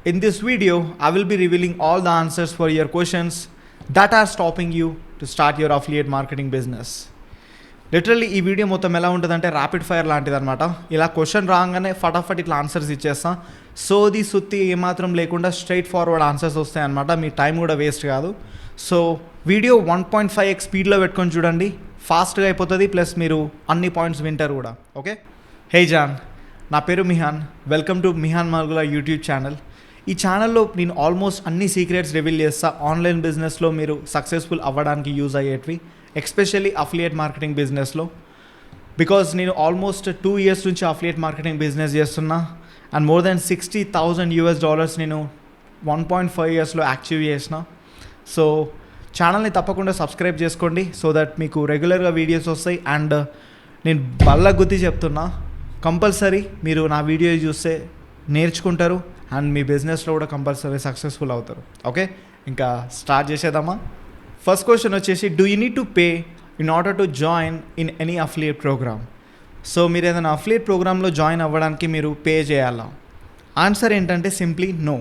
In this video, I will be revealing all the answers for your questions that are stopping you to start your affiliate marketing business. Literally ఈ video మొత్తం ఎలా ఉంటుందంటే rapid fire లాంటిది అనమాట. ఇలా question రాగానే ఫటాఫట్ ఇట్లా ఆన్సర్స్ ఇచ్చేస్తాం. సోది సుత్తి ఏమాత్రం లేకుండా స్ట్రైట్ ఫార్వర్డ్ ఆన్సర్స్ వస్తాయన్నమాట. మీ టైం కూడా వేస్ట్ కాదు. సో వీడియో 1.5x స్పీడ్లో పెట్టుకొని చూడండి, ఫాస్ట్గా అయిపోతుంది, ప్లస్ మీరు అన్ని పాయింట్స్ వింటారు కూడా. ఓకే, హే జాన్, నా పేరు Mihan. Welcome to Mihan Margula YouTube channel. ఈ ఛానల్లో నేను ఆల్మోస్ట్ అన్ని సీక్రెట్స్ రివీల్ చేస్తా. ఆన్లైన్ బిజినెస్లో మీరు సక్సెస్ఫుల్ అవ్వడానికి యూజ్ అయ్యేటివి, ఎస్పెషల్లీ అఫిలియేట్ మార్కెటింగ్ బిజినెస్లో. బికాజ్ నేను ఆల్మోస్ట్ 2 years నుంచి అఫిలియేట్ మార్కెటింగ్ బిజినెస్ చేస్తున్నా. అండ్ మోర్ దెన్ $60,000 నేను 1.5 yearsలో అచీవ్ చేసిన. సో ఛానల్ని తప్పకుండా సబ్స్క్రైబ్ చేసుకోండి, సో దట్ మీకు రెగ్యులర్గా వీడియోస్ వస్తాయి. అండ్ నేను బల్ల గుద్ది చెప్తున్నా, కంపల్సరీ మీరు నా వీడియో చూస్తే నేర్చుకుంటారు అండ్ మీ బిజినెస్లో కూడా కంపల్సరీ సక్సెస్ఫుల్ అవుతారు. ఓకే, ఇంకా స్టార్ట్ చేసేద్దామా? ఫస్ట్ క్వశ్చన్ వచ్చేసి, do you need to pay in order to join in any affiliate program? So మీరు ఏదైనా అఫిలియేట్ ప్రోగ్రాంలో జాయిన్ అవ్వడానికి మీరు పే చేయాలా? ఆన్సర్ ఏంటంటే simply no.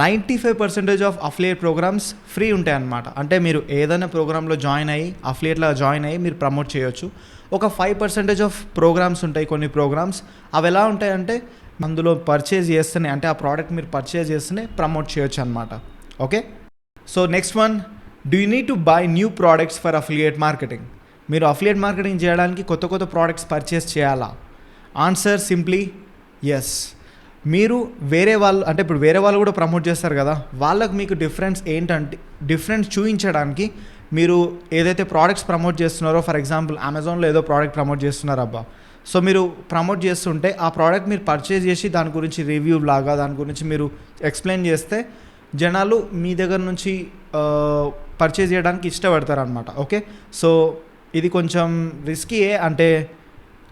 95% of affiliate programs free ఉంటాయి అన్నమాట. అంటే మీరు ఏదైనా ప్రోగ్రాంలో జాయిన్ అయ్యి అఫిలియేట్లో జాయిన్ అయ్యి మీరు ప్రమోట్ చేయొచ్చు. ఒక 5% ఆఫ్ ప్రోగ్రామ్స్ ఉంటాయి, కొన్ని ప్రోగ్రామ్స్. అవి ఎలా ఉంటాయంటే అందులో పర్చేజ్ చేస్తేనే, అంటే ఆ ప్రోడక్ట్ మీరు పర్చేజ్ చేస్తేనే ప్రమోట్ చేయొచ్చు అనమాట. Okay, so next one, do you need to buy new products for affiliate marketing? మీరు అఫిలియేట్ మార్కెటింగ్ చేయడానికి కొత్త ప్రోడక్ట్స్ పర్చేస్ చేయాలా? Answer simply yes. మీరు వేరే వాళ్ళు, అంటే ఇప్పుడు వేరే వాళ్ళు కూడా ప్రమోట్ చేస్తారు కదా, వాళ్ళకు మీకు డిఫరెన్స్ ఏంటంటే, డిఫరెన్స్ చూపించడానికి మీరు ఏదైతే ప్రోడక్ట్స్ ప్రమోట్ చేస్తున్నారో, ఫర్ ఎగ్జాంపుల్ అమెజాన్లో ఏదో ప్రోడక్ట్ ప్రమోట్ చేస్తున్నారు అబ్బా. సో మీరు ప్రమోట్ చేస్తుంటే ఆ ప్రోడక్ట్ మీరు పర్చేజ్ చేసి దాని గురించి రివ్యూ లాగా దాని గురించి మీరు ఎక్స్ప్లెయిన్ చేస్తే జనాలు మీ దగ్గర నుంచి పర్చేజ్ చేయడానికి ఇష్టపడతారు అనమాట. ఓకే, సో ఇది కొంచెం రిస్కీయే, అంటే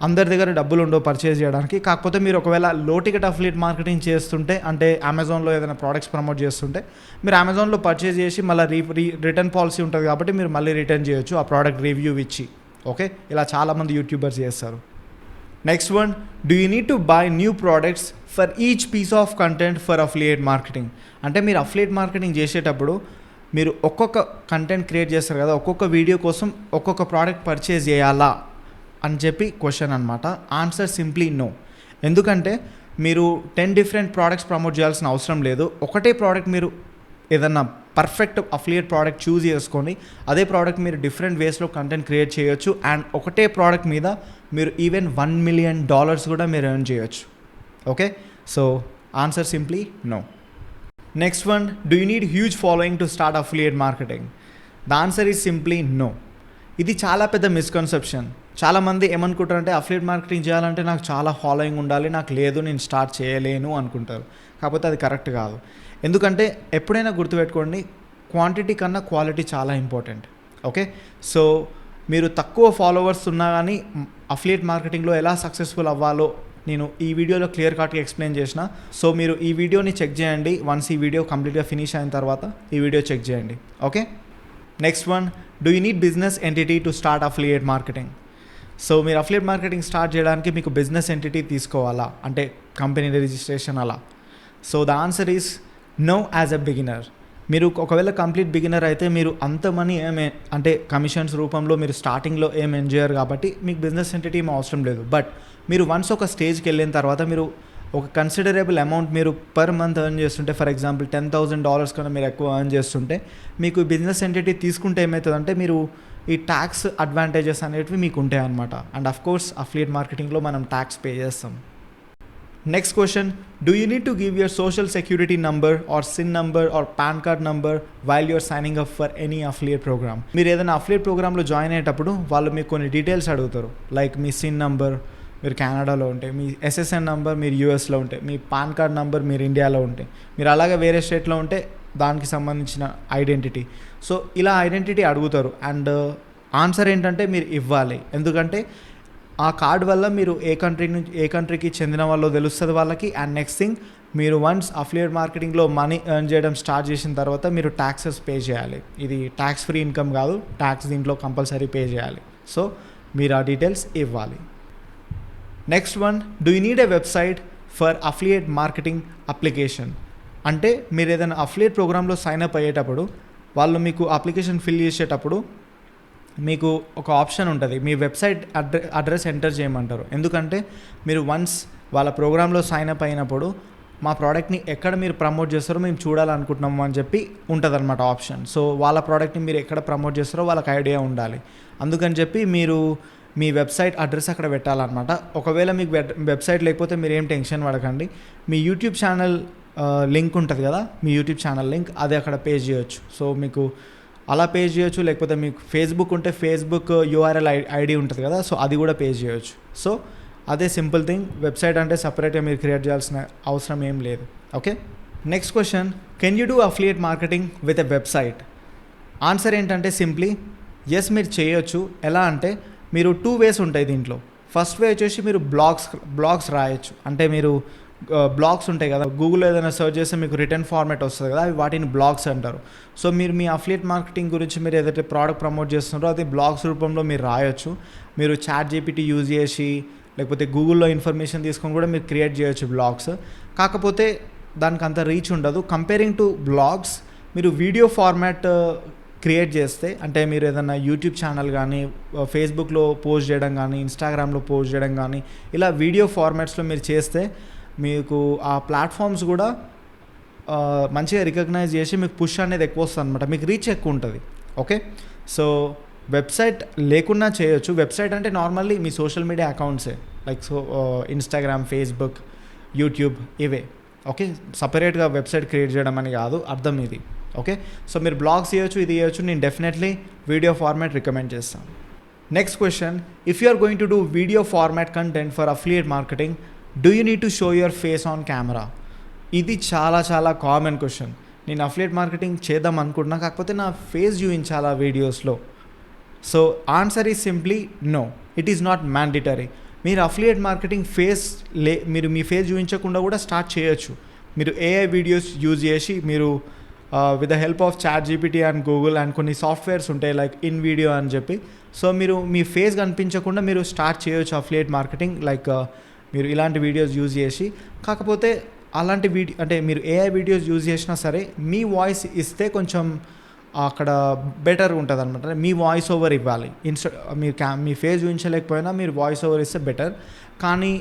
అందరి దగ్గర డబ్బులు ఉండవు పర్చేజ్ చేయడానికి. కాకపోతే మీరు ఒకవేళ లో టికెట్ అఫిలియేట్ మార్కెటింగ్ చేస్తుంటే, అంటే అమెజాన్లో ఏదైనా ప్రోడక్ట్స్ ప్రమోట్ చేస్తుంటే, మీరు అమెజాన్లో పర్చేజ్ చేసి మళ్ళీ రిటర్న్ పాలసీ ఉంటుంది కాబట్టి మీరు మళ్ళీ రిటర్న్ చేయొచ్చు ఆ ప్రోడక్ట్ రివ్యూ ఇచ్చి. ఓకే, ఇలా చాలామంది యూట్యూబర్స్ చేస్తారు. Next one, do you need to buy new products for each piece of content for affiliate marketing? అంటే మీరు అఫిలియేట్ మార్కెటింగ్ చేసేటప్పుడు మీరు ఒక్కొక్క కంటెంట్ క్రియేట్ చేస్తారు కదా, ఒక్కొక్క వీడియో కోసం ఒక్కొక్క ప్రోడక్ట్ పర్చేజ్ చేయాలా అని చెప్పి క్వశ్చన్ అనమాట. Answer simply no. ఎందుకంటే మీరు 10 different ప్రోడక్ట్స్ ప్రమోట్ చేయాల్సిన అవసరం లేదు. ఒకటే ప్రోడక్ట్ మీరు ఏదన్నా పర్ఫెక్ట్ అఫిలియేట్ ప్రోడక్ట్ చూస్ చేసుకొని అదే ప్రోడక్ట్ మీరు డిఫరెంట్ వేస్లో కంటెంట్ క్రియేట్ చేయొచ్చు. అండ్ ఒకటే ప్రోడక్ట్ మీద మీరు ఈవెన్ $1 million కూడా మీరు ఎర్న్ చేయొచ్చు. Okay, so answer simply no. Next one, do you need huge following to start affiliate marketing? The answer is simply no. ఇది చాలా పెద్ద మిస్కన్సెప్షన్. చాలామంది ఏమనుకుంటారంటే అఫిలియేట్ మార్కెటింగ్ చేయాలంటే నాకు చాలా ఫాలోయింగ్ ఉండాలి, నాకు లేదు, నేను స్టార్ట్ చేయలేను అనుకుంటారు. కాకపోతే అది కరెక్ట్ కాదు. ఎందుకంటే ఎప్పుడైనా గుర్తుపెట్టుకోండి, క్వాంటిటీ కన్నా క్వాలిటీ చాలా ఇంపార్టెంట్. ఓకే, సో మీరు తక్కువ ఫాలోవర్స్ ఉన్నా కానీ అఫిలియేట్ మార్కెటింగ్లో ఎలా సక్సెస్ఫుల్ అవ్వాలో నేను ఈ వీడియోలో క్లియర్ కట్గా ఎక్స్ప్లెయిన్ చేసిన. సో మీరు ఈ వీడియోని చెక్ చేయండి. వన్స్ ఈ వీడియో కంప్లీట్గా ఫినిష్ అయిన తర్వాత ఈ వీడియో చెక్ చేయండి. Okay, next one, do you need business entity to start affiliate marketing? So మీరు అఫిలియేట్ మార్కెటింగ్ స్టార్ట్ చేయడానికి మీకు బిజినెస్ ఎంటిటీ తీసుకోవాలా, అంటే కంపెనీ రిజిస్ట్రేషన్ అలా? So the answer is no as a beginner. మీరు ఒకవేళ కంప్లీట్ బిగినర్ అయితే మీరు అంత మనీ అంటే కమిషన్స్ రూపంలో మీరు స్టార్టింగ్లో ఏం ఎంజాయర్ కాబట్టి మీకు బిజినెస్ ఎంటిటీ ఏం అవసరం లేదు. బట్ మీరు వన్స్ ఒక స్టేజ్కి వెళ్ళిన తర్వాత మీరు ఒక కన్సిడరబుల్ అమౌంట్ మీరు పర్ మంత్ ఎర్న్ చేస్తుంటే, ఫర్ ఎగ్జాంపుల్ $10,000 కన్నా మీరు ఎక్కువ ఎర్న్ చేస్తుంటే, మీకు బిజినెస్ ఎంటిటీ తీసుకుంటే ఏమవుతుందంటే మీరు ఈ ట్యాక్స్ అడ్వాంటేజెస్ అనేటివి మీకు ఉంటాయి అన్నమాట. అండ్ అఫ్ కోర్స్ అఫిలియేట్ మార్కెటింగ్లో మనం ట్యాక్స్ పే చేస్తాం. Next question, do you need to give your social security number or SIN number or PAN card number while you're signing up for any affiliate program? మీరు ఏదైనా affiliate ప్రోగ్రాంలో join అయ్యేటప్పుడు వాళ్ళు మీకు కొన్ని డీటెయిల్స్ అడుగుతారు. Like మీ sin number మీరు కెనడాలో ఉంటే, మీ SSN నంబర్ మీరు యూఎస్లో ఉంటే, మీ పాన్ కార్డ్ నంబర్ మీరు ఇండియాలో ఉంటే, మీరు అలాగే వేరే స్టేట్లో ఉంటే దానికి సంబంధించిన ఐడెంటిటీ. సో ఇలా ఐడెంటిటీ అడుగుతారు. అండ్ ఆన్సర్ ఏంటంటే మీరు ఇవ్వాలి. ఎందుకంటే ఆ కార్డ్ వల్ల మీరు ఏ కంట్రీకి చెందిన వాళ్ళో తెలుస్తుంది వాళ్ళకి. అండ్ నెక్స్ట్ థింగ్, మీరు వన్స్ అఫిలియేట్ మార్కెటింగ్లో మనీ ఎర్న్ చేయడం స్టార్ట్ చేసిన తర్వాత మీరు ట్యాక్సెస్ పే చేయాలి. ఇది ట్యాక్స్ ఫ్రీ ఇన్కమ్ కాదు, ట్యాక్స్ దీంట్లో కంపల్సరీ పే చేయాలి. సో మీరు ఆ డీటెయిల్స్ ఇవ్వాలి. Next one, do you need a website for affiliate marketing application? అంటే మీరు ఏదైనా అఫిలియేట్ ప్రోగ్రాంలో సైన్ అప్ అయ్యేటప్పుడు వాళ్ళు మీకు అప్లికేషన్ ఫిల్ చేసేటప్పుడు మీకు ఒక ఆప్షన్ ఉంటుంది, మీ వెబ్సైట్ అడ్రస్ ఎంటర్ చేయమంటారు. ఎందుకంటే మీరు వన్స్ వాళ్ళ ప్రోగ్రాంలో సైన్ అప్ అయినప్పుడు మా ప్రోడక్ట్ని ఎక్కడ మీరు ప్రమోట్ చేస్తారో మేము చూడాలనుకుంటున్నాము అని చెప్పి ఉంటుంది అనమాట ఆప్షన్. సో వాళ్ళ ప్రోడక్ట్ని మీరు ఎక్కడ ప్రమోట్ చేస్తారో వాళ్ళకి ఐడియా ఉండాలి. అందుకని చెప్పి మీరు మీ వెబ్సైట్ అడ్రస్ అక్కడ పెట్టాలన్నమాట. ఒకవేళ మీకు వెబ్సైట్ లేకపోతే మీరు ఏం టెన్షన్ పడకండి, మీ యూట్యూబ్ ఛానల్ లింక్ ఉంటుంది కదా, మీ యూట్యూబ్ ఛానల్ లింక్ అది అక్కడ పేజ్ చేయొచ్చు. సో మీకు అలా పేజ్ చేయొచ్చు, లేకపోతే మీకు ఫేస్బుక్ ఉంటే ఫేస్బుక్ యూఆర్ఎల్ ఐడి ఉంటుంది కదా, సో అది కూడా పేజ్ చేయొచ్చు. సో అదే సింపుల్ థింగ్. వెబ్సైట్ అంటే సపరేట్గా మీరు క్రియేట్ చేయాల్సిన అవసరం ఏం లేదు. Okay, next question, can you do affiliate marketing with a website? Answer ఏంటంటే సింప్లీ ఎస్, మీరు చేయొచ్చు. ఎలా అంటే మీరు 2 ways ఉంటాయి దీంట్లో. ఫస్ట్ వే వచ్చేసి మీరు బ్లాగ్స్ రాయొచ్చు. అంటే మీరు బ్లాగ్స్ ఉంటాయి కదా, గూగుల్లో ఏదైనా సెర్చ్ చేస్తే మీకు రిటర్న్ ఫార్మాట్ వస్తుంది కదా, అవి వాటిని బ్లాగ్స్ అంటారు. సో మీరు మీ అఫిలియేట్ మార్కెటింగ్ గురించి మీరు ఏదైతే ప్రోడక్ట్ ప్రమోట్ చేస్తున్నారో అది బ్లాగ్స్ రూపంలో మీరు రాయొచ్చు. మీరు చాట్ జీపీటీ యూజ్ చేసి లేకపోతే గూగుల్లో ఇన్ఫర్మేషన్ తీసుకొని కూడా మీరు క్రియేట్ చేయొచ్చు బ్లాగ్స్. కాకపోతే దానికి అంత రీచ్ ఉండదు. కంపేరింగ్ టు బ్లాగ్స్ మీరు వీడియో ఫార్మాట్ క్రియేట్ చేస్తే, అంటే మీరు ఏదైనా యూట్యూబ్ ఛానల్ కానీ ఫేస్బుక్లో పోస్ట్ చేయడం కానీ ఇన్స్టాగ్రామ్లో పోస్ట్ చేయడం కానీ ఇలా వీడియో ఫార్మాట్స్లో మీరు చేస్తే మీకు ఆ ప్లాట్ఫామ్స్ కూడా మంచిగా రికగ్నైజ్ చేసి మీకు పుష్ అనేది ఎక్కువ వస్తుంది అనమాట, మీకు రీచ్ ఎక్కువ ఉంటుంది. ఓకే, సో వెబ్సైట్ లేకున్నా చేయొచ్చు. వెబ్సైట్ అంటే నార్మల్లీ మీ సోషల్ మీడియా అకౌంట్సే, లైక్ ఇన్స్టాగ్రామ్, ఫేస్బుక్, యూట్యూబ్ ఇవే. ఓకే, సపరేట్గా వెబ్సైట్ క్రియేట్ చేయడం అని కాదు అర్థం ఇది. ఓకే, సో మీరు బ్లాగ్స్ చేయొచ్చు, ఇది చేయొచ్చు. నేను డెఫినెట్లీ వీడియో ఫార్మాట్ రికమెండ్ చేస్తాను. Next question, if you are going to do video format content for affiliate marketing, do you need to show your face on camera? ఇది చాలా చాలా కామన్ క్వశ్చన్. నేను అఫిలియేట్ మార్కెటింగ్ చేద్దాం అనుకుంటున్నా, కాకపోతే నా face చూపించాలా వీడియోస్లో? So answer is simply no, it is not mandatory. మీరు అఫిలియేట్ మార్కెటింగ్ మీరు మీ ఫేస్ చూపించకుండా కూడా స్టార్ట్ చేయొచ్చు. మీరు ఏఐ వీడియోస్ యూజ్ చేసి మీరు with the help of chat GPT and Google and కొన్ని సాఫ్ట్వేర్స్ ఉంటాయి లైక్ ఇన్ వీడియో అని చెప్పి. సో మీరు మీ ఫేస్ కనిపించకుండా మీరు స్టార్ట్ చేయొచ్చు అఫిలియేట్ మార్కెటింగ్, లైక్ మీరు ఇలాంటి వీడియోస్ యూజ్ చేసి. కాకపోతే అలాంటి అంటే మీరు ఏఐ వీడియోస్ యూజ్ చేసినా సరే మీ వాయిస్ ఇస్తే కొంచెం అక్కడ బెటర్ ఉంటుంది అనమాట. మీ వాయిస్ ఓవర్ ఇవ్వాలి. మీరు మీ ఫేస్ చూపించలేకపోయినా మీరు వాయిస్ ఓవర్ ఇస్తే బెటర్. కానీ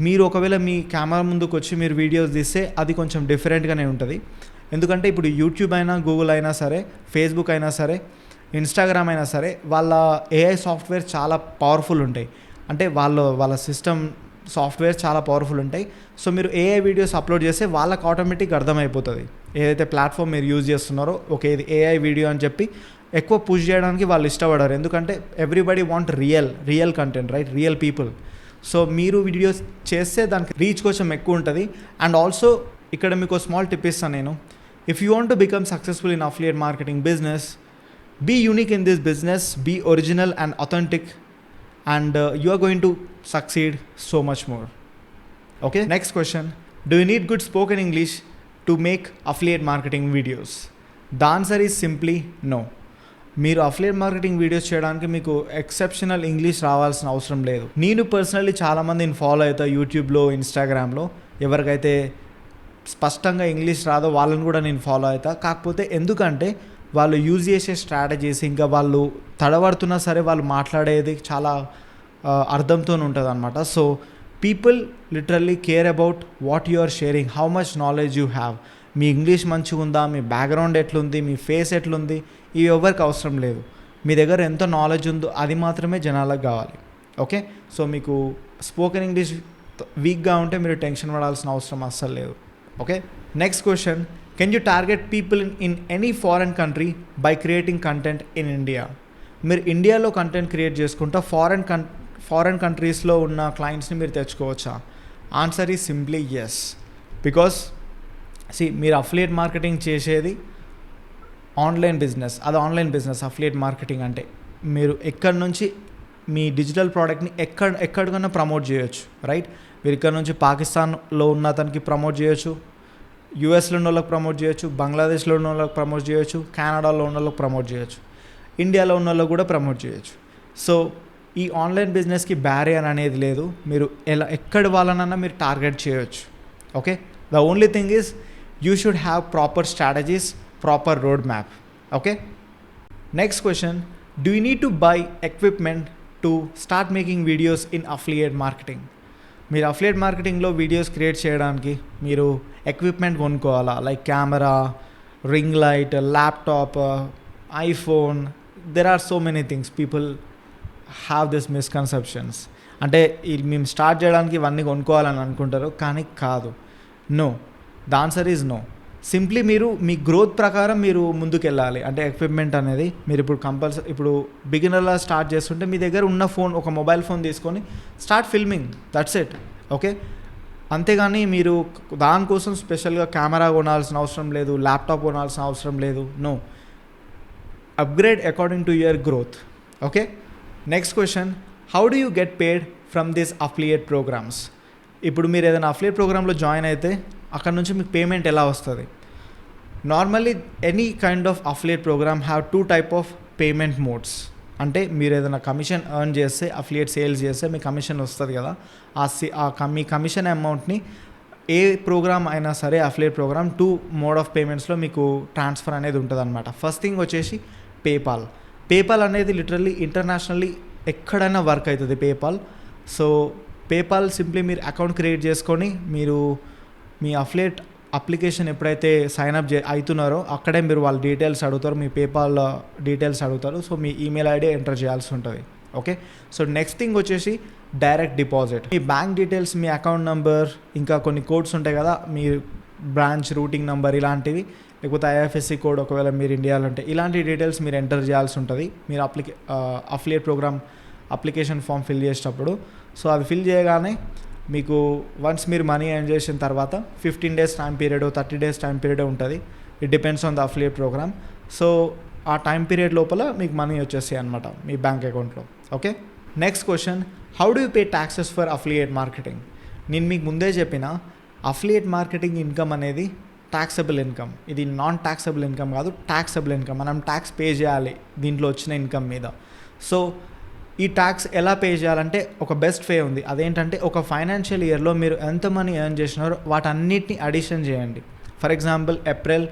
మీరు ఒకవేళ మీ కెమెరా ముందుకు వచ్చి మీరు వీడియోస్ తీస్తే అది కొంచెం డిఫరెంట్గానే ఉంటుంది. ఎందుకంటే ఇప్పుడు యూట్యూబ్ అయినా, గూగుల్ అయినా సరే, ఫేస్బుక్ అయినా సరే, ఇన్స్టాగ్రామ్ అయినా సరే, వాళ్ళ ఏఐ సాఫ్ట్వేర్ చాలా పవర్ఫుల్ ఉంటాయి. అంటే వాళ్ళ సిస్టమ్ సాఫ్ట్వేర్ చాలా పవర్ఫుల్ ఉంటాయి. సో మీరు ఏఐ వీడియోస్ అప్లోడ్ చేస్తే వాళ్ళకి ఆటోమేటిక్గా అర్థమైపోతుంది ఏదైతే ప్లాట్ఫామ్ మీరు యూజ్ చేస్తున్నారో. ఓకే, ఇది ఏఐ వీడియో అని చెప్పి ఎక్కువ పుష్ చేయడానికి వాళ్ళు ఇష్టపడరు. ఎందుకంటే everybody want real content, right, real people. So మీరు వీడియోస్ చేస్తే దానికి రీచ్ కొంచెం ఎక్కువ ఉంటుంది. అండ్ ఆల్సో ఇక్కడ మీకు స్మాల్ టిప్ ఇస్తాను నేను. If you want to become successful in affiliate marketing business, be unique in this business, be original and authentic, and you are going to succeed so much more. Okay, next question, do you need good spoken English to make affiliate marketing videos? The answer is simply no. మీరు affiliate marketing videos చేయడానికి మీకు exceptional English రావాల్సిన అవసరం లేదు. నేను personally చాలామందిని follow అవుతా యూట్యూబ్లో, ఇన్స్టాగ్రామ్లో. ఎవరికైతే స్పష్టంగా ఇంగ్లీష్ రాదో వాళ్ళని కూడా నేను ఫాలో అవుతా. కాకపోతే ఎందుకంటే వాళ్ళు యూజ్ చేసే స్ట్రాటజీస్, ఇంకా వాళ్ళు తడబడుతున్నా సరే వాళ్ళు మాట్లాడేది చాలా అర్థంతో ఉంటుంది అనమాట. So people literally care about what you are sharing, how much knowledge you have. మీ ఇంగ్లీష్ మంచిగా ఉందా, మీ బ్యాక్గ్రౌండ్ ఎట్లుంది, మీ ఫేస్ ఎట్లుంది, ఇవి ఎవరికి అవసరం లేదు. మీ దగ్గర ఎంత నాలెడ్జ్ ఉందో అది మాత్రమే జనాలకు కావాలి. ఓకే, సో మీకు స్పోకెన్ ఇంగ్లీష్ వీక్గా ఉంటే మీరు టెన్షన్ పడాల్సిన అవసరం అస్సలు లేదు. Okay, next question, can you target people in any foreign country by creating content in India? మీరు ఇండియాలో కంటెంట్ క్రియేట్ చేసుకుంటా ఫారెన్ కంట్రీస్లో ఉన్న క్లయింట్స్ని మీరు తెచ్చుకోవచ్చా? Answer is simply yes. Because మీరు అఫిలియేట్ మార్కెటింగ్ చేసేది ఆన్లైన్ బిజినెస్, అది ఆన్లైన్ బిజినెస్. అఫిలియేట్ మార్కెటింగ్ అంటే మీరు ఎక్కడి నుంచి మీ డిజిటల్ ప్రోడక్ట్ని ఎక్కడికన్నా ప్రమోట్ చేయొచ్చు, రైట్. మీరు ఇక్కడ నుంచి పాకిస్తాన్లో ఉన్న అతనికి ప్రమోట్ చేయొచ్చు, యూఎస్లో ఉన్న వాళ్ళకి ప్రమోట్ చేయొచ్చు, బంగ్లాదేశ్లో ఉన్న వాళ్ళకి ప్రమోట్ చేయొచ్చు, కెనడాలో ఉన్న వాళ్ళకి ప్రమోట్ చేయొచ్చు, ఇండియాలో ఉన్న వాళ్ళకి కూడా ప్రమోట్ చేయొచ్చు. సో ఈ ఆన్లైన్ బిజినెస్కి బ్యారియర్ అనేది లేదు. మీరు ఎక్కడి వాళ్ళనన్నా మీరు టార్గెట్ చేయొచ్చు. Okay, the only thing is you should have proper strategies, proper roadmap. Okay. Next question, do you need to buy equipment to start making videos in affiliate marketing? మీరు affiliate మార్కెటింగ్లో videos create చేయడానికి మీరు equipment కొనుక్కోవాలా, like camera, ring light, laptop, iPhone. There are so many things. People have this misconceptions. అంటే మేము start చేయడానికి ఇవన్నీ కొనుక్కోవాలని అనుకుంటారు, కానీ కాదు. No, the answer is no. Simply మీరు మీ గ్రోత్ ప్రకారం మీరు ముందుకెళ్ళాలి. అంటే ఎక్విప్మెంట్ అనేది మీరు ఇప్పుడు బిగినర్లా స్టార్ట్ చేస్తుంటే మీ దగ్గర ఉన్న ఫోన్, ఒక మొబైల్ ఫోన్ తీసుకొని start filming, that's it. Okay. అంతేగాని మీరు దానికోసం స్పెషల్గా కెమెరా కొనాల్సిన అవసరం లేదు, ల్యాప్టాప్ కొనాల్సిన అవసరం లేదు. No, upgrade according to your growth. Okay. Next question, how do you get paid from this affiliate programs? ఇప్పుడు మీరు ఏదైనా అఫిలియేట్ ప్రోగ్రాంలో జాయిన్ అయితే అక్కడ నుంచి మీకు పేమెంట్ ఎలా వస్తుంది? Normally any kind of affiliate program have 2 type of payment modes. అంటే మీరు ఏదైనా కమిషన్ ఎర్న్ చేస్తే, అఫిలియేట్ సేల్స్ చేస్తే మీ కమిషన్ వస్తుంది కదా, మీ కమిషన్ అమౌంట్ని ఏ ప్రోగ్రామ్ అయినా సరే అఫిలియేట్ ప్రోగ్రామ్ 2 mode ఆఫ్ పేమెంట్స్లో మీకు ట్రాన్స్ఫర్ అనేది ఉంటుంది అనమాట. ఫస్ట్ థింగ్ వచ్చేసి పేపాల్ అనేది లిటరల్లీ ఇంటర్నేషనల్లీ ఎక్కడైనా వర్క్ అవుతుంది పేపాల్. సో పేపాల్ సింప్లీ మీరు అకౌంట్ క్రియేట్ చేసుకొని మీరు మీ అఫిలియేట్ అప్లికేషన్ ఎప్పుడైతే సైన్అప్ అవుతున్నారో అక్కడే మీరు వాళ్ళ డీటెయిల్స్ అడుగుతారు, మీ పేపాల్ డీటెయిల్స్ అడుగుతారు. సో మీ ఈమెయిల్ ఐడి ఎంటర్ చేయాల్సి ఉంటుంది. ఓకే. సో నెక్స్ట్ థింగ్ వచ్చేసి డైరెక్ట్ డిపాజిట్. మీ బ్యాంక్ డీటెయిల్స్, మీ అకౌంట్ నెంబర్, ఇంకా కొన్ని కోడ్స్ ఉంటాయి కదా, మీ బ్రాంచ్ రూటింగ్ నెంబర్ ఇలాంటివి, లేకపోతే ఐఎఫ్ఎస్సి కోడ్ ఒకవేళ మీరు ఇండియాలో ఉంటే ఇలాంటి డీటెయిల్స్ మీరు ఎంటర్ చేయాల్సి ఉంటుంది మీరు affiliate program application form fill చేసేటప్పుడు. సో అది ఫిల్ చేయగానే మీకు వన్స్ మీరు మనీ ఎర్న్ చేసిన తర్వాత 15 days time period, 30 days time period ఉంటుంది. It depends on the affiliate program. So ఆ టైం పీరియడ్ లోపల మీకు మనీ వచ్చేస్తాయి అనమాట మీ బ్యాంక్ అకౌంట్లో. Okay. Next question, how do you pay taxes for affiliate marketing? నేను మీకు ముందే చెప్పిన అఫిలియేట్ మార్కెటింగ్ ఇన్కమ్ అనేది ట్యాక్సబుల్ ఇన్కమ్. ఇది నాన్ ట్యాక్సబుల్ ఇన్కమ్ కాదు, ట్యాక్సబుల్ ఇన్కమ్. మనం ట్యాక్స్ పే చేయాలి దీంట్లో వచ్చిన ఇన్కమ్ మీద. సో ఈ ట్యాక్స్ ఎలా పే చేయాలంటే ఒక బెస్ట్ వే ఉంది. అదేంటంటే ఒక ఫైనాన్షియల్ ఇయర్లో మీరు ఎంత మనీ ఎర్న్ చేసినారో వాటన్నిటిని అడిషన్ చేయండి. For example April,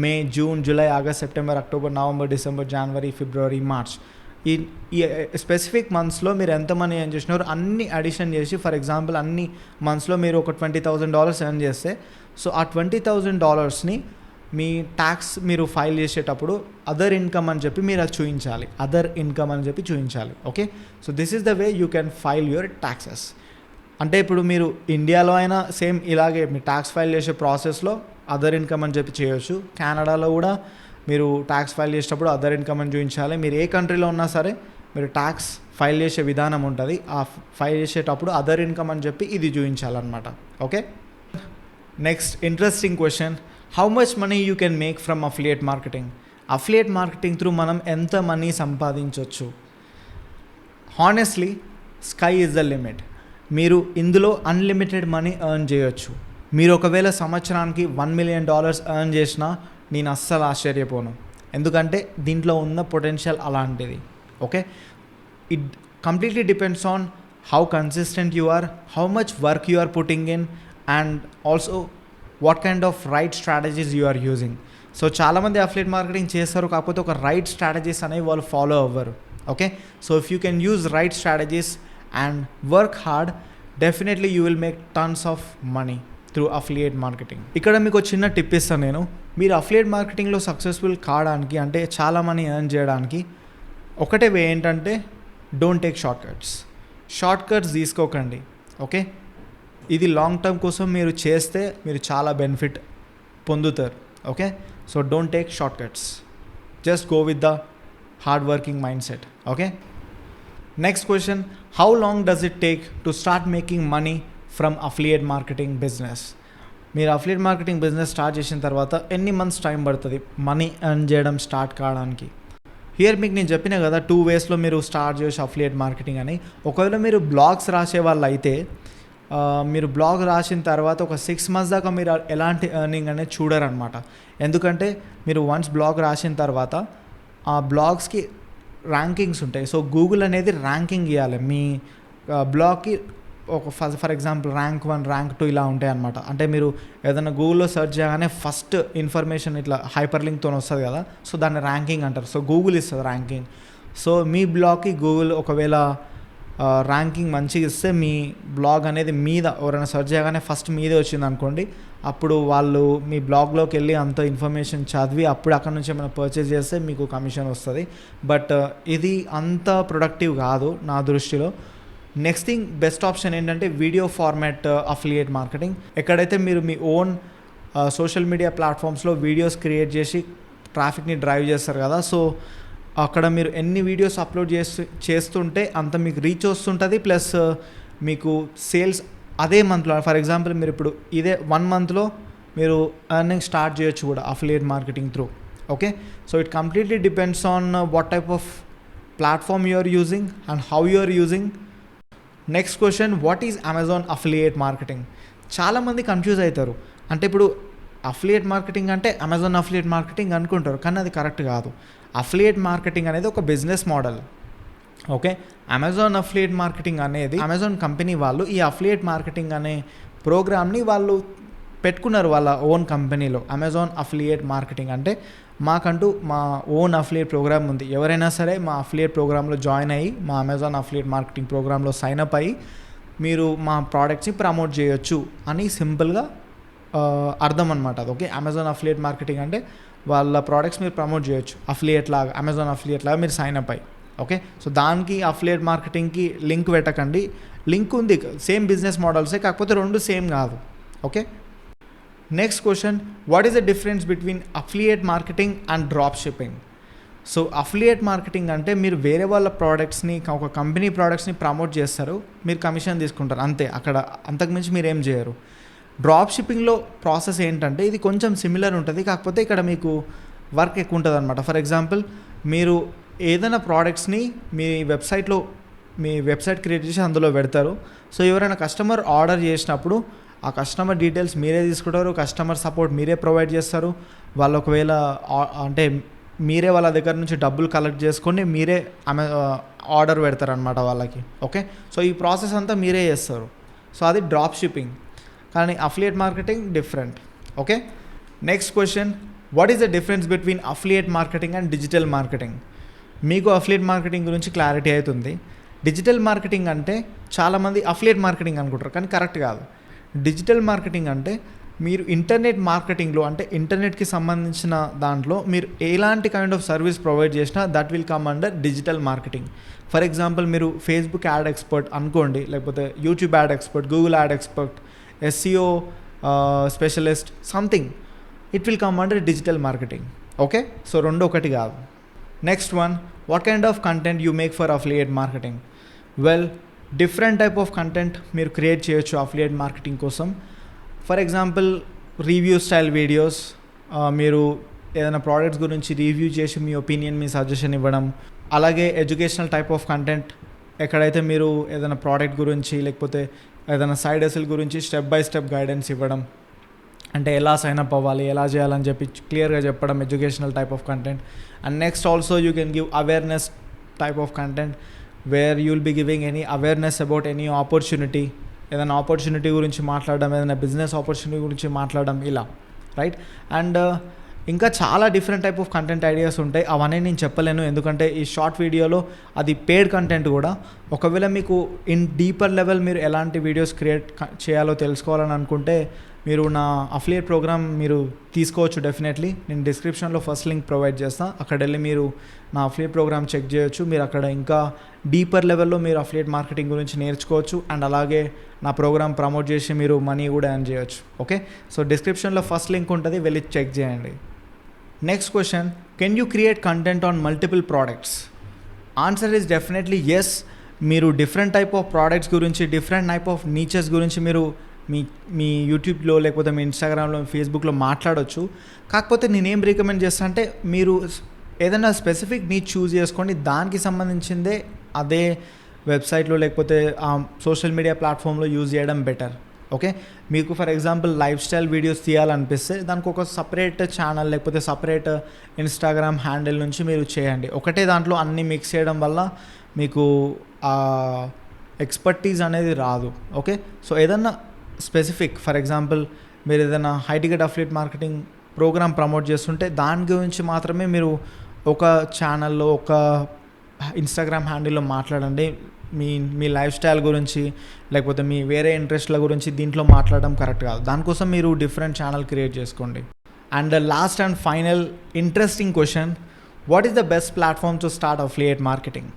May, June, July, August, September, October, November, December, January, February, March, ఈ స్పెసిఫిక్ మంత్స్లో మీరు ఎంత మనీ ఎర్న్ చేసినారో అన్ని అడిషన్ చేసి, ఫర్ ఎగ్జాంపుల్ అన్ని మంత్స్లో మీరు ఒక $20,000 ఎర్న్ చేస్తే, సో ఆ $20,000ని మీ ట్యాక్స్ మీరు ఫైల్ చేసేటప్పుడు అదర్ ఇన్కమ్ అని చెప్పి మీరు అది చూపించాలి. Okay. So this is the way you can file your taxes. అంటే ఇప్పుడు మీరు ఇండియాలో అయినా సేమ్ ఇలాగే మీ ట్యాక్స్ ఫైల్ చేసే ప్రాసెస్లో అదర్ ఇన్కమ్ అని చెప్పి చేయొచ్చు. కెనడాలో కూడా మీరు ట్యాక్స్ ఫైల్ చేసేటప్పుడు అదర్ ఇన్కమ్ అని చూపించాలి. మీరు ఏ కంట్రీలో ఉన్నా సరే మీరు ట్యాక్స్ ఫైల్ చేసే విధానం ఉంటుంది. ఆ ఫైల్ చేసేటప్పుడు అదర్ ఇన్కమ్ అని చెప్పి ఇది చూపించాలన్నమాట. Okay. Next interesting question, how much money you can make from affiliate marketing? Affiliate marketing through మనం ఎంత మనీ సంపాదించవచ్చు? Honestly sky is the limit. మీరు ఇందులో అన్లిమిటెడ్ మనీ ఎర్న్ చేయొచ్చు. మీరు ఒకవేళ సంవత్సరానికి $1 million ఎర్న్ చేసినా నేను అస్సలు ఆశ్చర్యపోను, ఎందుకంటే దీంట్లో ఉన్న పొటెన్షియల్ అలాంటిది. Okay. It completely depends on how consistent you are, how much work you are putting in, and also what kind of right strategies you are using. So చాలామంది అఫిలియేట్ మార్కెటింగ్ చేస్తారు, కాకపోతే ఒక రైట్ స్ట్రాటజీస్ అనేవి వాళ్ళు follow అవ్వరు. Okay. So if you can use right strategies and work hard, definitely you will make tons of money through affiliate marketing. ఇక్కడ మీకు ఒక చిన్న టిప్ ఇస్తాను నేను. మీరు అఫిలియేట్ మార్కెటింగ్లో సక్సెస్ఫుల్ కావడానికి, అంటే చాలా మనీ ఎర్న్ చేయడానికి ఒకటే వే ఏంటంటే డోంట్ టేక్ షార్ట్ కట్స్ తీసుకోకండి. ఓకే. ఇది లాంగ్ టర్మ్ కోసం మీరు చేస్తే మీరు చాలా బెనిఫిట్ పొందుతారు. Okay. So don't take short cuts, just go with the hard working mind set. Okay. Next question, how long does it take to start making money from affiliate marketing business? మీరు affiliate marketing business start చేసిన తర్వాత ఎన్ని months time పడుతుంది money earn చేయడం start కావడానికి? Here మీకు నేను చెప్పిన కదా 2 waysలో మీరు స్టార్ట్ చేసి అఫిలియేట్ మార్కెటింగ్ అని. ఒకవేళ మీరు బ్లాగ్స్ రాసే వాళ్ళు అయితే మీరు బ్లాగ్ రాసిన తర్వాత ఒక 6 months దాకా మీరు ఎలాంటి ఎర్నింగ్ అనేది చూడరనమాట. ఎందుకంటే మీరు వన్స్ బ్లాగ్ రాసిన తర్వాత ఆ బ్లాగ్స్కి ర్యాంకింగ్స్ ఉంటాయి. సో గూగుల్ అనేది ర్యాంకింగ్ ఇవ్వాలి మీ బ్లాగ్కి. ఒక ఫర్ ఎగ్జాంపుల్ ర్యాంక్ 1 ర్యాంక్ 2 ఇలా ఉంటాయి అనమాట. అంటే మీరు ఏదైనా గూగుల్లో సెర్చ్ చేయగానే ఫస్ట్ ఇన్ఫర్మేషన్ ఇట్లా హైపర్ లింక్తో వస్తుంది కదా, సో దాన్ని ర్యాంకింగ్ అంటారు. సో గూగుల్ ఇస్తుంది ర్యాంకింగ్. సో మీ బ్లాగ్కి గూగుల్ ఒకవేళ ర్యాంకింగ్ మంచిగా ఇస్తే మీ బ్లాగ్ అనేది మీద ఎవరైనా సెర్చ్ చేయగానే ఫస్ట్ మీదే వచ్చింది అనుకోండి, అప్పుడు వాళ్ళు మీ బ్లాగ్లోకి వెళ్ళి అంత ఇన్ఫర్మేషన్ చదివి అప్పుడు అక్కడ నుంచి ఏమైనా పర్చేస్ చేస్తే మీకు కమిషన్ వస్తుంది. బట్ ఇది అంత ప్రొడక్టివ్ కాదు నా దృష్టిలో. నెక్స్ట్ థింగ్, బెస్ట్ ఆప్షన్ ఏంటంటే వీడియో ఫార్మాట్ అఫిలియేట్ మార్కెటింగ్. ఎక్కడైతే మీరు మీ ఓన్ సోషల్ మీడియా ప్లాట్ఫామ్స్లో వీడియోస్ క్రియేట్ చేసి ట్రాఫిక్ని డ్రైవ్ చేస్తారు కదా, సో అక్కడ మీరు ఎన్ని వీడియోస్ అప్లోడ్ చేస్తుంటే అంత మీకు రీచ్ వస్తుంటుంది. ప్లస్ మీకు సేల్స్ అదే మంత్లో, ఫర్ ఎగ్జాంపుల్ మీరు ఇప్పుడు ఇదే 1 మంత్లో మీరు ఎర్నింగ్ స్టార్ట్ చేయొచ్చు కూడా affiliate marketing through. Okay, so it completely depends on what type of platform you are using and how you are using. Next question, what is Amazon affiliate marketing? చాలామంది confuse అవుతారు. అంటే ఇప్పుడు affiliate marketing అంటే Amazon affiliate marketing అనుకుంటారు, కానీ అది correct కాదు. Affiliate marketing అనేది ఒక business model. Okay, Amazon affiliate marketing అనేది అమెజాన్ కంపెనీ వాళ్ళు ఈ అఫిలియేట్ మార్కెటింగ్ అనే ప్రోగ్రామ్ని వాళ్ళు పెట్టుకున్నారు వాళ్ళ ఓన్ కంపెనీలో. అమెజాన్ అఫిలియేట్ మార్కెటింగ్ అంటే మాకంటూ మా ఓన్ అఫిలియేట్ ప్రోగ్రామ్ ఉంది, ఎవరైనా సరే మా అఫిలియేట్ ప్రోగ్రాంలో జాయిన్ అయ్యి మా అమెజాన్ అఫిలియేట్ మార్కెటింగ్ ప్రోగ్రాంలో సైన్ అప్ అయ్యి మీరు మా ప్రోడక్ట్స్ని ప్రమోట్ చేయొచ్చు అని సింపుల్గా అర్థం అనమాట అది. ఓకే, అమెజాన్ అఫిలియేట్ మార్కెటింగ్ అంటే వాళ్ళ ప్రోడక్ట్స్ మీరు ప్రమోట్ చేయొచ్చు అఫిలియేట్ లాగా, అమెజాన్ అఫిలియేట్ లాగా మీరు సైన్ అప్ అయ్యి. ఓకే, సో దానికి అఫిలియేట్ మార్కెటింగ్కి లింక్ పెట్టకండి. లింక్ ఉంది, సేమ్ బిజినెస్ మోడల్సే, కాకపోతే రెండు సేమ్ కాదు. Okay, next question, what is the difference between affiliate marketing and drop shipping? So affiliate marketing అంటే మీరు వేరే వాళ్ళ ప్రోడక్ట్స్ని, ఒక కంపెనీ ప్రోడక్ట్స్ని ప్రమోట్ చేస్తారు, మీరు కమిషన్ తీసుకుంటారు అంతే, అక్కడ అంతకుమించి మీరు ఏం చేయరు. డ్రాప్ షిప్పింగ్లో ప్రాసెస్ ఏంటంటే ఇది కొంచెం సిమిలర్ ఉంటుంది, కాకపోతే ఇక్కడ మీకు వర్క్ ఎక్కువ ఉంటుంది అనమాట. ఫర్ ఎగ్జాంపుల్ మీరు ఏదైనా ప్రోడక్ట్స్ని మీ వెబ్సైట్ క్రియేట్ చేసి అందులో పెడతారు. సో ఎవరైనా కస్టమర్ ఆర్డర్ చేసినప్పుడు ఆ కస్టమర్ డీటెయిల్స్ మీరే తీసుకుంటారు, కస్టమర్ సపోర్ట్ మీరే ప్రొవైడ్ చేస్తారు. వాళ్ళు ఒకవేళ అంటే మీరే వాళ్ళ దగ్గర నుంచి డబ్బులు కలెక్ట్ చేసుకొని మీరే ఆర్డర్ పెడతారు అనమాట వాళ్ళకి. ఓకే, సో ఈ ప్రాసెస్ అంతా మీరే చేస్తారు. సో అది డ్రాప్ షిప్పింగ్. కానీ affiliate marketing different. Okay, next question, what is the difference between affiliate marketing and digital marketing? మీకు అఫిలియేట్ మార్కెటింగ్ గురించి క్లారిటీ అవుతుంది. డిజిటల్ మార్కెటింగ్ అంటే చాలామంది అఫిలియేట్ మార్కెటింగ్ అనుకుంటారు, కానీ కరెక్ట్ కాదు. డిజిటల్ మార్కెటింగ్ అంటే మీరు ఇంటర్నెట్ మార్కెటింగ్లో, అంటే ఇంటర్నెట్కి సంబంధించిన దాంట్లో మీరు ఎలాంటి కైండ్ ఆఫ్ సర్వీస్ ప్రొవైడ్ చేసినా that will come under digital marketing. For example మీరు ఫేస్బుక్ యాడ్ ఎక్స్పర్ట్ అనుకోండి, లేకపోతే YouTube add expert, Google add expert, SEO specialist, something, it will come under digital marketing. Okay, so రెండు ఒకటి కాదు. Next one, what kind of content you make for affiliate marketing? Well, different type of content మీరు create చేయొచ్చు affiliate marketing కోసం. For example review style videos, మీరు ఏదైనా products గురించి review చేసి మీ ఒపీనియన్, మీ సజెషన్ ఇవ్వడం. అలాగే ఎడ్యుకేషనల్ టైప్ ఆఫ్ కంటెంట్, ఎక్కడైతే మీరు ఏదైనా ప్రోడక్ట్ గురించి లేకపోతే ఏదైనా సైడ్ హసిల్ గురించి స్టెప్ బై స్టెప్ గైడెన్స్ ఇవ్వడం, అంటే ఎలా సైన్ అప్ అవ్వాలి, ఎలా చేయాలని చెప్పి క్లియర్గా చెప్పడం, educational type of content. And next also you can give awareness type of content where you will be giving any awareness about any opportunity, ఏదైనా ఆపర్చునిటీ గురించి మాట్లాడడం, ఏదైనా బిజినెస్ ఆపర్చునిటీ గురించి మాట్లాడడం, ఇలా రైట్. అండ్ ఇంకా చాలా different type of content ideas ఉంటాయి, అవన్నీ నేను చెప్పలేను ఎందుకంటే ఈ షార్ట్ వీడియోలో అది పెయిడ్ కంటెంట్ కూడా. ఒకవేళ మీకు ఇన్ డీపర్ లెవెల్ మీరు ఎలాంటి వీడియోస్ క్రియేట్ చేయాలో తెలుసుకోవాలని అనుకుంటే మీరు నా అఫిలియేట్ ప్రోగ్రామ్ మీరు తీసుకోవచ్చు డెఫినెట్లీ. నేను డిస్క్రిప్షన్లో ఫస్ట్ లింక్ ప్రొవైడ్ చేస్తాను, అక్కడ వెళ్ళి మీరు నా అఫిలియేట్ ప్రోగ్రామ్ చెక్ చేయొచ్చు. మీరు అక్కడ ఇంకా డీపర్ లెవెల్లో మీరు అఫిలియేట్ మార్కెటింగ్ గురించి నేర్చుకోవచ్చు అండ్ అలాగే నా ప్రోగ్రామ్ ప్రమోట్ చేసి మీరు మనీ కూడా ఎర్న్ చేయొచ్చు. ఓకే, సో డిస్క్రిప్షన్లో ఫస్ట్ లింక్ ఉంటుంది, వెళ్ళి చెక్ చేయండి. Next question, can you create content on multiple products? Answer is definitely yes. మీరు డిఫరెంట్ టైప్ ఆఫ్ ప్రోడక్ట్స్ గురించి, డిఫరెంట్ టైప్ ఆఫ్ నీచెస్ గురించి మీరు మీ యూట్యూబ్లో లేకపోతే మీ ఇన్స్టాగ్రామ్లో, ఫేస్బుక్లో మాట్లాడవచ్చు. కాకపోతే నేనేం రికమెండ్ చేస్తాను అంటే మీరు ఏదైనా స్పెసిఫిక్ నీచ్ చూస్ చేసుకోండి, దానికి సంబంధించిందే అదే వెబ్సైట్లో లేకపోతే సోషల్ మీడియా ప్లాట్ఫామ్లో యూజ్ చేయడం బెటర్. ఓకే, మీకు for example lifestyle videos తీయాలనిపిస్తే దానికి ఒక సపరేట్ ఛానల్ లేకపోతే సపరేట్ ఇన్స్టాగ్రామ్ హ్యాండిల్ నుంచి మీరు చేయండి. ఒకటే దాంట్లో అన్నీ మిక్స్ చేయడం వల్ల మీకు ఎక్స్పర్టీస్ అనేది రాదు. ఓకే, సో ఏదన్నా స్పెసిఫిక్, ఫర్ ఎగ్జాంపుల్ మీరు ఏదైనా high ticket affiliate marketing program promote చేస్తుంటే దాని గురించి మాత్రమే మీరు ఒక ఛానల్లో, ఒక ఇన్స్టాగ్రామ్ హ్యాండిల్లో మాట్లాడండి. మీ లైఫ్ స్టైల్ గురించి లేకపోతే మీ వేరే ఇంట్రెస్ట్ల గురించి దీంట్లో మాట్లాడడం కరెక్ట్ కాదు. దానికోసం మీరు డిఫరెంట్ ఛానల్ క్రియేట్ చేసుకోండి. And last and final interesting question, what is the best platform to start affiliate marketing?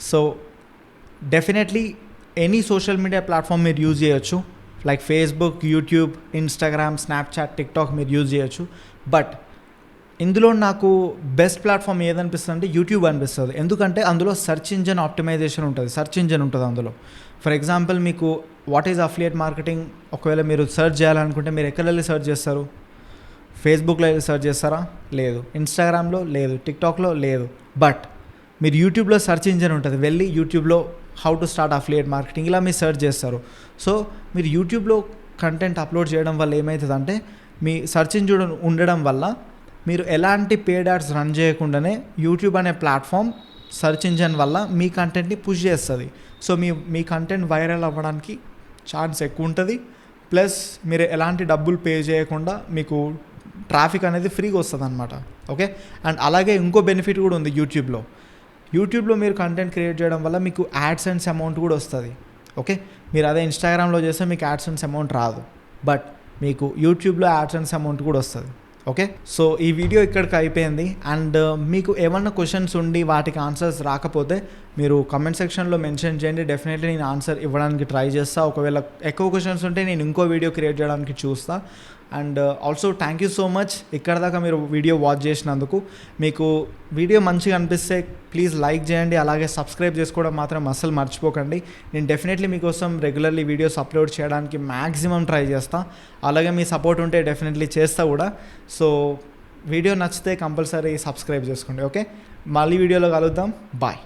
So definitely any social media platform మీరు యూజ్ చేయొచ్చు, like Facebook, YouTube, Instagram, Snapchat, TikTok మీరు use చేయొచ్చు. But ఇందులో నాకు best platform ఏదనిపిస్తుంది అంటే YouTube అనిపిస్తుంది. ఎందుకంటే అందులో సెర్చ్ ఇంజన్ ఆప్టిమైజేషన్ ఉంటుంది, సెర్చ్ ఇంజన్ ఉంటుంది అందులో. ఫర్ ఎగ్జాంపుల్ మీకు వాట్ ఈజ్ అఫిలియేట్ మార్కెటింగ్ ఒకవేళ మీరు సెర్చ్ చేయాలనుకుంటే మీరు ఎక్కడ వెళ్ళి సెర్చ్ చేస్తారు? ఫేస్బుక్లో వెళ్ళి సెర్చ్ చేస్తారా? లేదు. ఇన్స్టాగ్రామ్లో లేదు. టిక్టాక్లో లేదు. బట్ మీరు యూట్యూబ్లో సెర్చ్ ఇంజన్ ఉంటుంది, వెళ్ళి యూట్యూబ్లో how to start affiliate marketing ఇలా మీరు సెర్చ్ చేస్తారు. సో మీరు యూట్యూబ్లో కంటెంట్ అప్లోడ్ చేయడం వల్ల ఏమవుతుందంటే మీ సెర్చ్ ఇంజన్ ఉండడం వల్ల మీరు ఎలాంటి పేడ్ యాడ్స్ రన్ చేయకుండానే యూట్యూబ్ అనే ప్లాట్ఫామ్ సెర్చ్ ఇంజన్ వల్ల మీ కంటెంట్ని పుష్ చేస్తుంది. సో మీ కంటెంట్ వైరల్ అవ్వడానికి ఛాన్స్ ఎక్కువ ఉంటుంది. ప్లస్ మీరు ఎలాంటి డబ్బులు పే చేయకుండా మీకు ట్రాఫిక్ అనేది ఫ్రీగా వస్తుంది అనమాట. ఓకే, అండ్ అలాగే ఇంకో బెనిఫిట్ కూడా ఉంది యూట్యూబ్లో మీరు కంటెంట్ క్రియేట్ చేయడం వల్ల మీకు యాడ్సెన్స్ అమౌంట్ కూడా వస్తుంది. ఓకే, మీరు అదే ఇన్స్టాగ్రామ్లో చేస్తే మీకు యాడ్సెన్స్ అమౌంట్ రాదు, బట్ మీకు యూట్యూబ్లో యాడ్సెన్స్ అమౌంట్ కూడా వస్తుంది. ఓకే, సో ఈ వీడియో ఇక్కడికి అయిపోయింది. అండ్ మీకు ఏమన్నా క్వశ్చన్స్ ఉండి వాటికి ఆన్సర్స్ రాకపోతే మీరు కమెంట్ సెక్షన్లో మెన్షన్ చేయండి. డెఫినెట్లీ నేను ఆన్సర్ ఇవ్వడానికి ట్రై చేస్తాను. ఒకవేళ ఎక్కువ క్వశ్చన్స్ ఉంటే నేను ఇంకో వీడియో క్రియేట్ చేయడానికి చూస్తాను. And also thank you so much ఇక్కడ దాకా మీరు వీడియో వాచ్ చేసినందుకు. మీకు వీడియో మంచిగా అనిపిస్తే ప్లీజ్ లైక్ చేయండి, అలాగే సబ్స్క్రైబ్ చేసుకోవడం మాత్రం అస్సలు మర్చిపోకండి. నేను డెఫినెట్లీ మీకోసం రెగ్యులర్లీ వీడియోస్ అప్లోడ్ చేయడానికి మ్యాక్సిమం ట్రై చేస్తాను. అలాగే మీ సపోర్ట్ ఉంటే డెఫినెట్లీ చేస్తా కూడా. సో వీడియో నచ్చితే కంపల్సరీ సబ్స్క్రైబ్ చేసుకోండి. ఓకే, మళ్ళీ వీడియోలో కలుద్దాం. బాయ్.